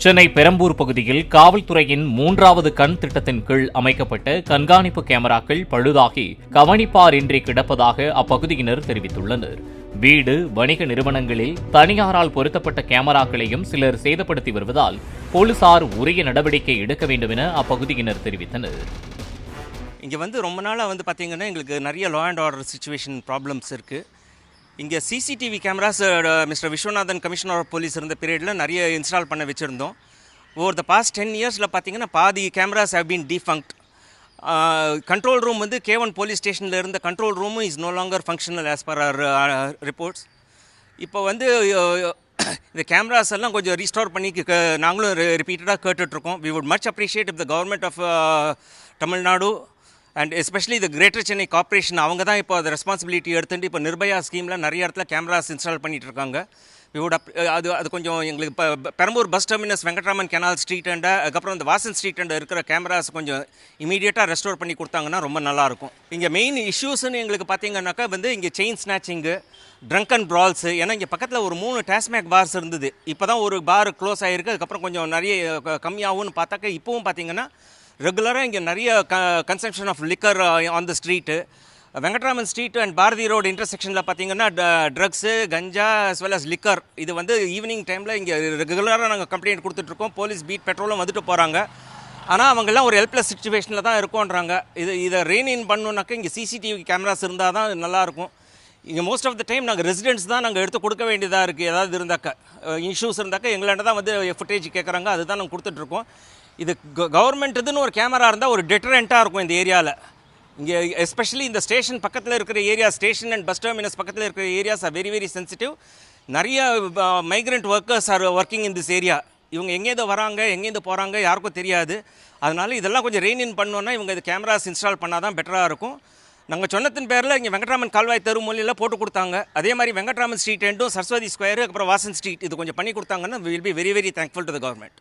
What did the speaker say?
சென்னை பெரம்பூர் பகுதியில் காவல்துறையின் 3வது கண் திட்டத்தின் கீழ் அமைக்கப்பட்ட கண்காணிப்பு கேமராக்கள் பழுதாகி கவனிப்பாரின்றி கிடப்பதாக அப்பகுதியினர் தெரிவித்துள்ளனர். வீடு, வணிக நிறுவனங்களில் தனியாரால் பொருத்தப்பட்ட கேமராக்களையும் சிலர் சேதப்படுத்தி வருவதால் போலீசார் உரிய நடவடிக்கை எடுக்க வேண்டும் என அப்பகுதியினர் தெரிவித்தனர். இங்கே ரொம்ப நாளாக பார்த்தீங்கன்னா எங்களுக்கு நிறைய law and order situation problems இருக்குது. இங்கே CCTV cameras mister Viswanathan commissioner of police இருந்த பீரியடில் நிறைய இன்ஸ்டால் பண்ண வச்சுருந்தோம். ஓவர் த பாஸ்ட் 10 இயர்ஸில் பார்த்தீங்கன்னா பாதி cameras have been defunct. Control room K1 police ஸ்டேஷனில் இருந்த கண்ட்ரோல் ரூமும் is no longer functional as per our reports. இப்போ இந்த கேமராஸ் எல்லாம் கொஞ்சம் ரீஸ்டோர் பண்ணி நாங்களும் ரிப்பீட்டடாக கேட்டுட்ருக்கோம். We would much appreciate if the government of Tamil Nadu and especially the greater Chennai corporation அவங்க தான் இப்போ அது ரெஸ்பான்சிபிலிட்டி எடுத்துட்டு இப்போ நிர்பயா ஸ்கீமில் நிறைய இடத்துல கேமராஸ் இன்ஸ்டால் பண்ணிகிட்டு இருக்காங்க. அது கொஞ்சம் எங்களுக்கு இப்போ Perambur bus terminus Venkatraman canal street அதுக்கப்புறம் இந்த வாசன் ஸ்ட்ரீட் இருக்கிற கேமராஸ் கொஞ்சம் இமீடியட்டாக ரெஸ்டோர் பண்ணி கொடுத்தாங்கன்னா ரொம்ப நல்லாயிருக்கும். இங்கே மெயின் இஷ்யூஸ்ன்னு எங்களுக்கு பார்த்தீங்கன்னாக்கா இங்கே செயின் ஸ்நாச்சிங்கு, ட்ரங்க் அண்ட் ப்ரால்ஸு. ஏன்னா இங்கே பக்கத்தில் ஒரு 3 டாஸ்மேக் பார்ஸ் இருந்தது. இப்போ தான் ஒரு பார் க்ளோஸ் ஆகிருக்கு. அதுக்கப்புறம் கொஞ்சம் நிறைய கம்மியாகும்னு பார்த்தாக்கா இப்போவும் பார்த்தீங்கன்னா ரெகுலராக இங்கே நிறைய consumption of liquor on the street. Venkatraman street and Bharathi road இன்டர்செக்ஷனில் பார்த்தீங்கன்னா drugs, ganja as well as liquor இது ஈவினிங் டைமில் இங்கே ரெகுலராக நாங்கள் கம்ப்ளைண்ட் கொடுத்துட்ருக்கோம். போலீஸ் பீட் பெட்ரோலும் வந்துட்டு போகிறாங்க. ஆனால் அவங்கெல்லாம் ஒரு ஹெல்ப்லெஸ் சிச்சுவேஷனில் தான் இருக்கோன்றாங்க. இதை ரெயின் இன் பண்ணணுன்னாக்கா இங்கே சிசிடிவி கேமராஸ் இருந்தால் தான் நல்லாயிருக்கும். இங்கே மோஸ்ட் ஆஃப் த டைம் நாங்கள் ரெசிடென்ட்ஸ் தான் நாங்கள் எடுத்து கொடுக்க வேண்டியதாக இருக்குது. ஏதாவது இருந்தாக்கா இஷ்யூஸ் இருந்தாக்கா எங்களாண்ட தான் ஃபுட்டேஜ் கேட்குறாங்க. அதுதான் நாங்கள் கொடுத்துட்ருக்கோம். இது கவர்மெண்ட் இதுன்னு ஒரு கேமரா இருந்தால் ஒரு டெட்டரண்ட்டாக இருக்கும் இந்த ஏரியாவில். இங்கே எஸ்பெஷலி இந்த ஸ்டேஷன் பக்கத்தில் இருக்கிற area, station and bus terminus பக்கத்தில் இருக்கிற areas are very very sensitive. நிறைய migrant workers are working in this area. இவங்க எங்கேருந்து வராங்க, எங்கேருந்து போகிறாங்க யாருக்கும் தெரியாது. அதனால் இதெல்லாம் கொஞ்சம் ரெயின் இன் பண்ணோன்னா இவங்க இது கேமராஸ் இன்ஸ்டால் பண்ணால் தான் பெட்டராக இருக்கும். நாங்கள் சொன்னத்தின் பேரில் இங்கே வெங்கட்ராமன் கால்வாய் தெரு மொழியில் போட்டு கொடுத்தாங்க. அதே மாதிரி வெங்கட்ராமன் ஸ்ட்ரீட் எண்டும் சரஸ்வதி ஸ்கொயரு அப்புறம் வாசன் ஸ்ட்ரீட் இது கொஞ்சம் பண்ணி கொடுத்தாங்கன்னா will be very very thankful to the government.